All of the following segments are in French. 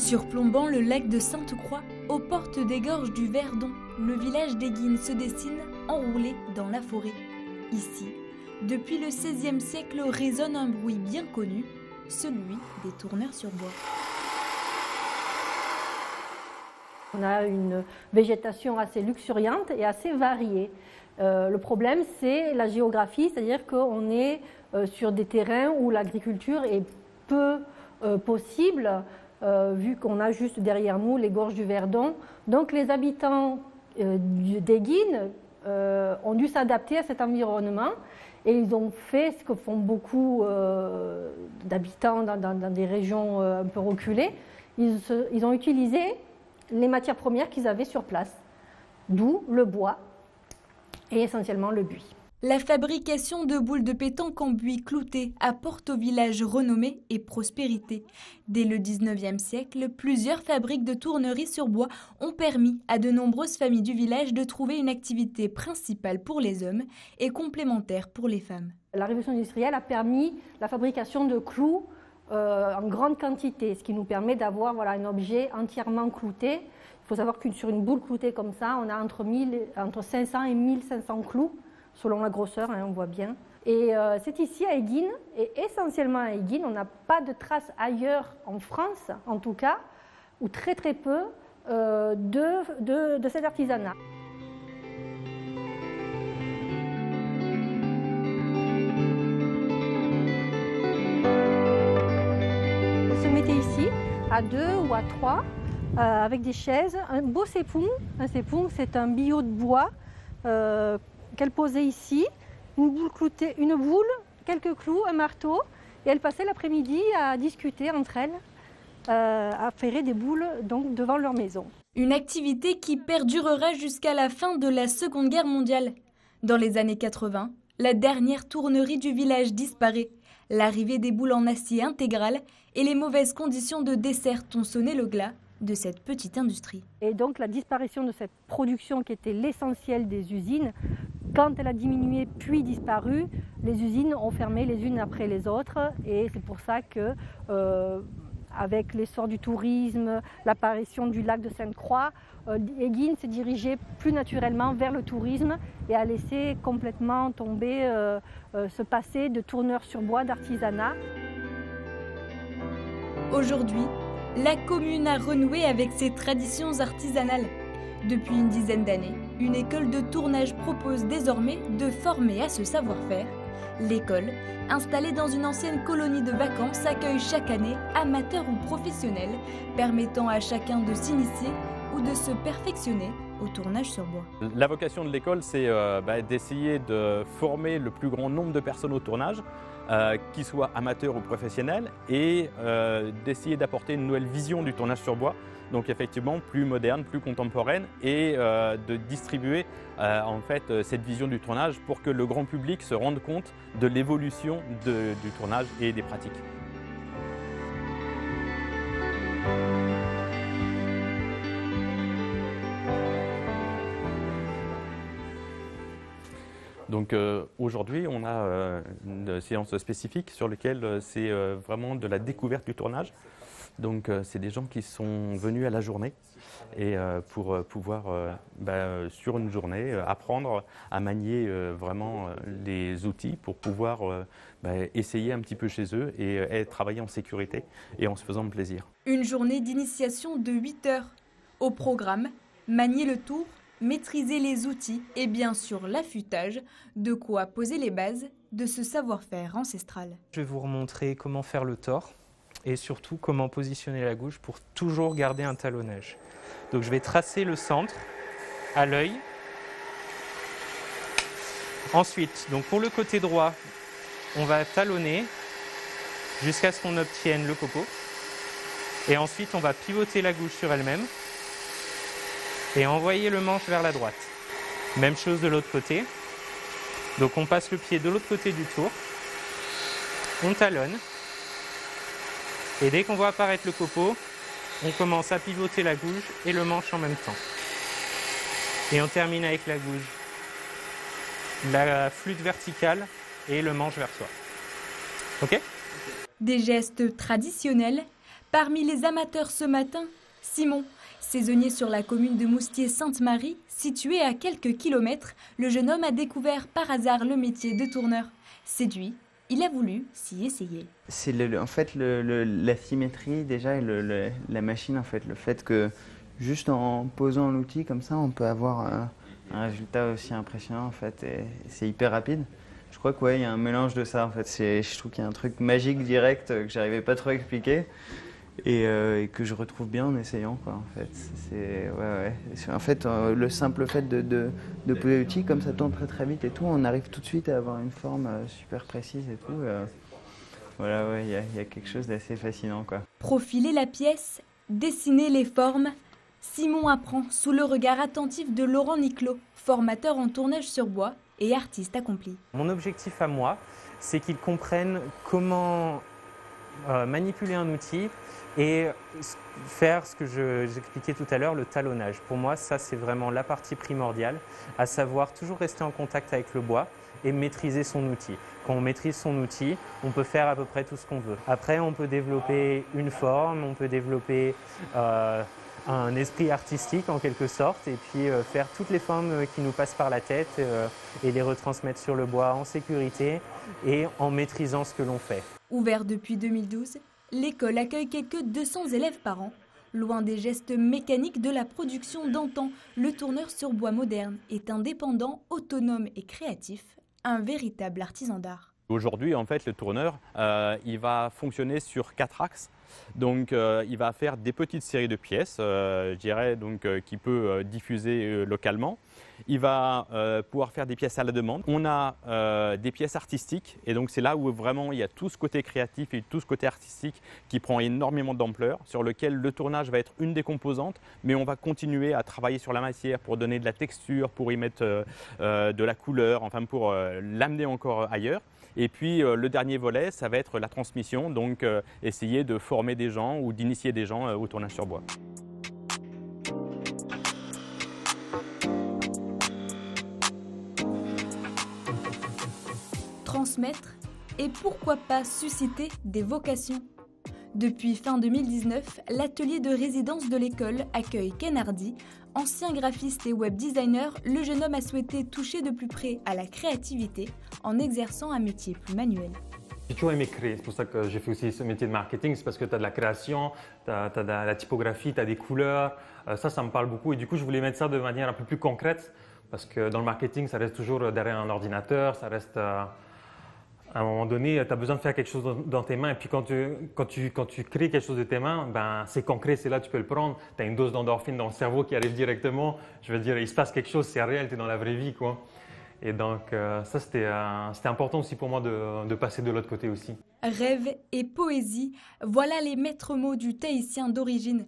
Surplombant le lac de Sainte-Croix, aux portes des gorges du Verdon, le village d'Eguines se dessine enroulé dans la forêt. Ici, depuis le XVIe siècle résonne un bruit bien connu, celui des tourneurs-sur-bois. On a une végétation assez luxuriante et assez variée. Le problème, c'est la géographie, c'est-à-dire qu'on est sur des terrains où l'agriculture est peu possible, vu qu'on a juste derrière nous les gorges du Verdon. Donc les habitants d'Eguines ont dû s'adapter à cet environnement et ils ont fait ce que font beaucoup d'habitants dans des régions un peu reculées. Ils ont utilisé les matières premières qu'ils avaient sur place, d'où le bois et essentiellement le buis. La fabrication de boules de pétanque en buis clouté apporte au village renommée et prospérité. Dès le XIXe siècle, plusieurs fabriques de tourneries sur bois ont permis à de nombreuses familles du village de trouver une activité principale pour les hommes et complémentaire pour les femmes. La révolution industrielle a permis la fabrication de clous en grande quantité, ce qui nous permet d'avoir un objet entièrement clouté. Il faut savoir que sur une boule cloutée comme ça, on a entre 500 et 1500 clous, selon la grosseur, on voit bien. Et c'est ici à Eguines, et essentiellement à Eguines, on n'a pas de traces ailleurs en France, en tout cas, ou très très peu, de cet artisanat. On se mettait ici, à 2 ou à 3, avec des chaises, un beau sépoung. Un sépoung, c'est un billot de bois qu'elle posait ici, une boule cloutée, quelques clous, un marteau, et elle passait l'après-midi à discuter entre elles, à ferrer des boules donc, devant leur maison. Une activité qui perdurera jusqu'à la fin de la Seconde Guerre mondiale. Dans les années 80, la dernière tournerie du village disparaît. L'arrivée des boules en acier intégral et les mauvaises conditions de dessert ont sonné le glas de cette petite industrie. Et donc la disparition de cette production qui était l'essentiel des usines, quand elle a diminué puis disparu, les usines ont fermé les unes après les autres et c'est pour ça que avec l'essor du tourisme, l'apparition du lac de Sainte-Croix, Eguines s'est dirigé plus naturellement vers le tourisme et a laissé complètement tomber ce passé de tourneurs sur bois, d'artisanat. Aujourd'hui, la commune a renoué avec ses traditions artisanales. Depuis une dizaine d'années, une école de tournage propose désormais de former à ce savoir-faire. L'école, installée dans une ancienne colonie de vacances, accueille chaque année amateurs ou professionnels, permettant à chacun de s'initier ou de se perfectionner au tournage sur bois. La vocation de l'école, c'est d'essayer de former le plus grand nombre de personnes au tournage, qu'ils soient amateurs ou professionnels, et d'essayer d'apporter une nouvelle vision du tournage sur bois, donc effectivement plus moderne, plus contemporaine, et de distribuer en fait cette vision du tournage pour que le grand public se rende compte de l'évolution du tournage et des pratiques. Donc aujourd'hui, on a une séance spécifique sur laquelle c'est vraiment de la découverte du tournage. Donc c'est des gens qui sont venus à la journée et pour pouvoir, sur une journée, apprendre à manier vraiment les outils pour pouvoir essayer un petit peu chez eux et travailler en sécurité et en se faisant plaisir. Une journée d'initiation de 8 heures. Au programme, manier le tour, maîtriser les outils et bien sûr l'affûtage, de quoi poser les bases de ce savoir-faire ancestral. Je vais vous remontrer comment faire le tord et surtout comment positionner la gouge pour toujours garder un talonnage. Donc je vais tracer le centre à l'œil. Ensuite, donc pour le côté droit, on va talonner jusqu'à ce qu'on obtienne le copeau. Et ensuite, on va pivoter la gouge sur elle-même et envoyer le manche vers la droite. Même chose de l'autre côté. Donc on passe le pied de l'autre côté du tour, on talonne, et dès qu'on voit apparaître le copeau, on commence à pivoter la gouge et le manche en même temps. Et on termine avec la gouge, la flûte verticale et le manche vers soi. Ok ? Des gestes traditionnels Parmi les amateurs ce matin, Simon, saisonnier sur la commune de Moustier-Sainte-Marie, située à quelques kilomètres, le jeune homme a découvert par hasard le métier de tourneur. Séduit, il a voulu s'y essayer. C'est en fait la symétrie déjà et la machine, en fait, le fait que juste en posant l'outil comme ça, on peut avoir un résultat aussi impressionnant en fait, et c'est hyper rapide. Je crois qu'il y a un mélange de ça en fait. Je trouve qu'il y a un truc magique direct que j'arrivais pas trop à expliquer et que je retrouve bien en essayant quoi. En fait, en fait, le simple fait de poser l'outil comme ça tourne très très vite et tout, on arrive tout de suite à avoir une forme super précise et tout. Voilà, ouais, il y a quelque chose d'assez fascinant quoi. Profiler la pièce, dessiner les formes. Simon apprend sous le regard attentif de Laurent Niclot, formateur en tournage sur bois et artiste accompli. Mon objectif à moi, c'est qu'ils comprennent comment manipuler un outil et faire ce que j'expliquais tout à l'heure, le talonnage. Pour moi, ça c'est vraiment la partie primordiale, à savoir toujours rester en contact avec le bois et maîtriser son outil. Quand on maîtrise son outil, on peut faire à peu près tout ce qu'on veut. Après, on peut développer une forme, on peut développer un esprit artistique en quelque sorte et puis faire toutes les formes qui nous passent par la tête et les retransmettre sur le bois en sécurité et en maîtrisant ce que l'on fait. Ouvert depuis 2012, l'école accueille quelques 200 élèves par an. Loin des gestes mécaniques de la production d'antan, le tourneur sur bois moderne est indépendant, autonome et créatif, un véritable artisan d'art. Aujourd'hui, en fait, le tourneur, il va fonctionner sur 4 axes. Donc, il va faire des petites séries de pièces, je dirais, qu'il peut diffuser localement. Il va pouvoir faire des pièces à la demande. On a des pièces artistiques et donc c'est là où vraiment il y a tout ce côté créatif et tout ce côté artistique qui prend énormément d'ampleur, sur lequel le tournage va être une des composantes, mais on va continuer à travailler sur la matière pour donner de la texture, pour y mettre de la couleur, enfin pour l'amener encore ailleurs. Et puis le dernier volet, ça va être la transmission, donc essayer de former des gens ou d'initier des gens au tournage sur bois. Transmettre et pourquoi pas susciter des vocations. Depuis fin 2019, l'atelier de résidence de l'école accueille Ken Hardy. Ancien graphiste et web designer, le jeune homme a souhaité toucher de plus près à la créativité en exerçant un métier plus manuel. J'ai toujours aimé créer, c'est pour ça que j'ai fait aussi ce métier de marketing, c'est parce que tu as de la création, tu as de la typographie, tu as des couleurs, ça me parle beaucoup et du coup je voulais mettre ça de manière un peu plus concrète parce que dans le marketing ça reste toujours derrière un ordinateur, ça reste à un moment donné tu as besoin de faire quelque chose dans tes mains et puis quand tu crées quelque chose de tes mains, ben, c'est concret, c'est là tu peux le prendre, tu as une dose d'endorphine dans le cerveau qui arrive directement, je veux dire il se passe quelque chose, c'est réel, tu es dans la vraie vie quoi. Et donc ça c'était important aussi pour moi de passer de l'autre côté aussi. Rêve et poésie, voilà les maîtres mots du Tahitien d'origine.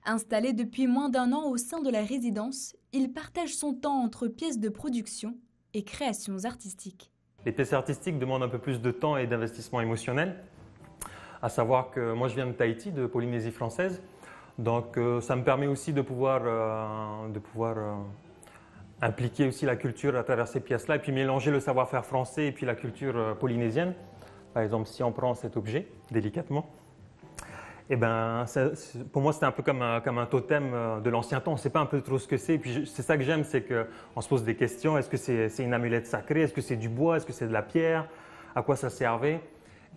Installé depuis moins d'1 an au sein de la résidence, il partage son temps entre pièces de production et créations artistiques. Les pièces artistiques demandent un peu plus de temps et d'investissement émotionnel. À savoir que moi je viens de Tahiti, de Polynésie française, donc ça me permet aussi de pouvoir impliquer aussi la culture à travers ces pièces-là et puis mélanger le savoir-faire français et puis la culture polynésienne. Par exemple, si on prend cet objet délicatement, et ben, pour moi c'était un peu comme un totem de l'ancien temps. On ne sait pas un peu trop ce que c'est. Et puis c'est ça que j'aime, c'est qu'on se pose des questions. Est-ce que c'est une amulette sacrée? Est-ce que c'est du bois? Est-ce que c'est de la pierre? À quoi ça servait?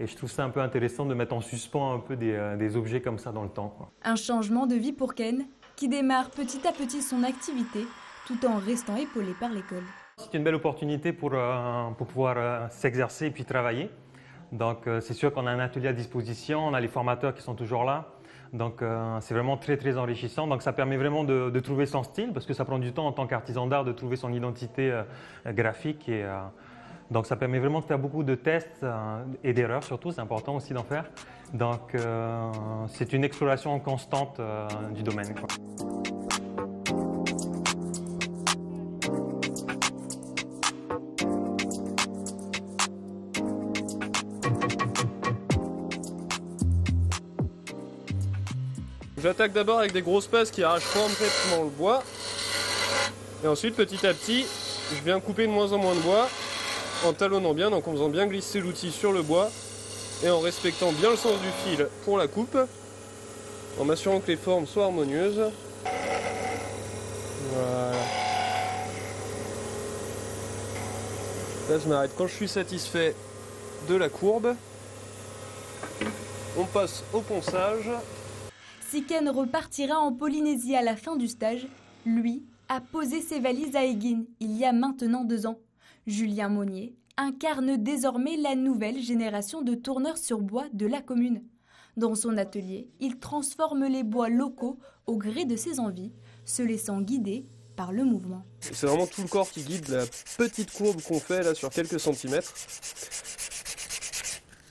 Et je trouve ça un peu intéressant de mettre en suspens un peu des objets comme ça dans le temps, quoi. Un changement de vie pour Ken, qui démarre petit à petit son activité, tout en restant épaulé par l'école. C'est une belle opportunité pour pouvoir s'exercer et puis travailler. Donc c'est sûr qu'on a un atelier à disposition, on a les formateurs qui sont toujours là. Donc c'est vraiment très très enrichissant. Donc ça permet vraiment de trouver son style parce que ça prend du temps en tant qu'artisan d'art de trouver son identité graphique. Donc ça permet vraiment de faire beaucoup de tests et d'erreurs surtout, c'est important aussi d'en faire. Donc c'est une exploration constante du domaine, quoi. J'attaque d'abord avec des grosses passes qui arrachent complètement le bois. Et ensuite, petit à petit, je viens couper de moins en moins de bois en talonnant bien, donc en faisant bien glisser l'outil sur le bois et en respectant bien le sens du fil pour la coupe. en m'assurant que les formes soient harmonieuses. Voilà. Là, je m'arrête quand je suis satisfait de la courbe. On passe au ponçage. Si Ken repartira en Polynésie à la fin du stage, lui a posé ses valises à Eguin il y a maintenant 2 ans. Julien Monnier incarne désormais la nouvelle génération de tourneurs sur bois de la commune. Dans son atelier, il transforme les bois locaux au gré de ses envies, se laissant guider par le mouvement. C'est vraiment tout le corps qui guide la petite courbe qu'on fait là sur quelques centimètres.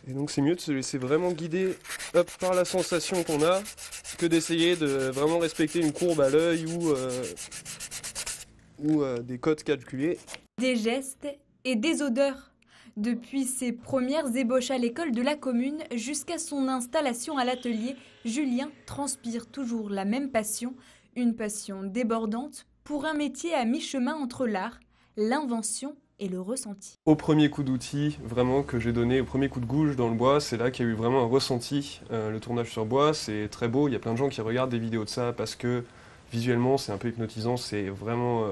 Et donc c'est mieux de se laisser vraiment guider par la sensation qu'on a que d'essayer de vraiment respecter une courbe à l'œil ou des codes calculés. Des gestes et des odeurs. Depuis ses premières ébauches à l'école de la commune jusqu'à son installation à l'atelier, Julien transpire toujours la même passion, une passion débordante pour un métier à mi-chemin entre l'art, l'invention et le ressenti. Au premier coup d'outil, vraiment que j'ai donné, au premier coup de gouge dans le bois, c'est là qu'il y a eu vraiment un ressenti. Le tournage sur bois, c'est très beau, il y a plein de gens qui regardent des vidéos de ça parce que visuellement c'est un peu hypnotisant, c'est vraiment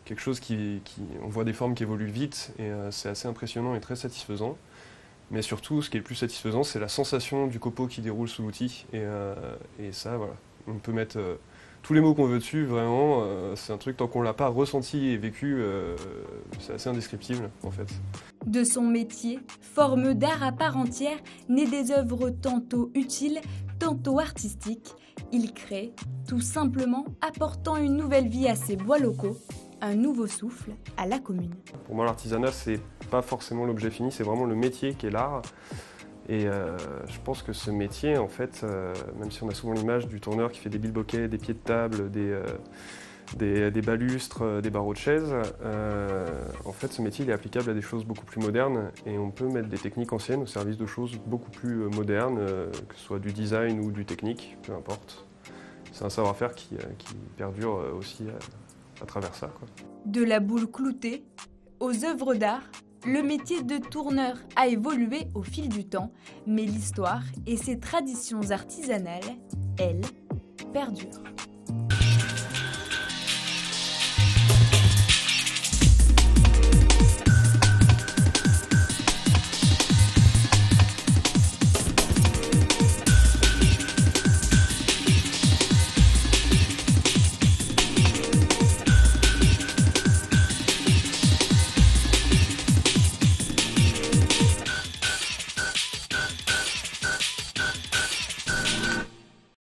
quelque chose on voit des formes qui évoluent vite et c'est assez impressionnant et très satisfaisant. Mais surtout, ce qui est le plus satisfaisant, c'est la sensation du copeau qui déroule sous l'outil. Et ça, voilà, on peut mettre tous les mots qu'on veut dessus, vraiment, c'est un truc, tant qu'on ne l'a pas ressenti et vécu, c'est assez indescriptible, en fait. De son métier, forme d'art à part entière, naît des œuvres tantôt utiles, tantôt artistiques. Il crée, tout simplement, apportant une nouvelle vie à ses bois locaux, un nouveau souffle à la commune. Pour moi, l'artisanat, c'est pas forcément l'objet fini, c'est vraiment le métier qui est l'art. Et je pense que ce métier, en fait, même si on a souvent l'image du tourneur qui fait des bilboquets, des pieds de table, des balustres, des barreaux de chaise, en fait, ce métier il est applicable à des choses beaucoup plus modernes et on peut mettre des techniques anciennes au service de choses beaucoup plus modernes, que ce soit du design ou du technique, peu importe. C'est un savoir-faire qui perdure aussi à travers ça, quoi. De la boule cloutée aux œuvres d'art, le métier de tourneur a évolué au fil du temps, mais l'histoire et ses traditions artisanales, elles, perdurent.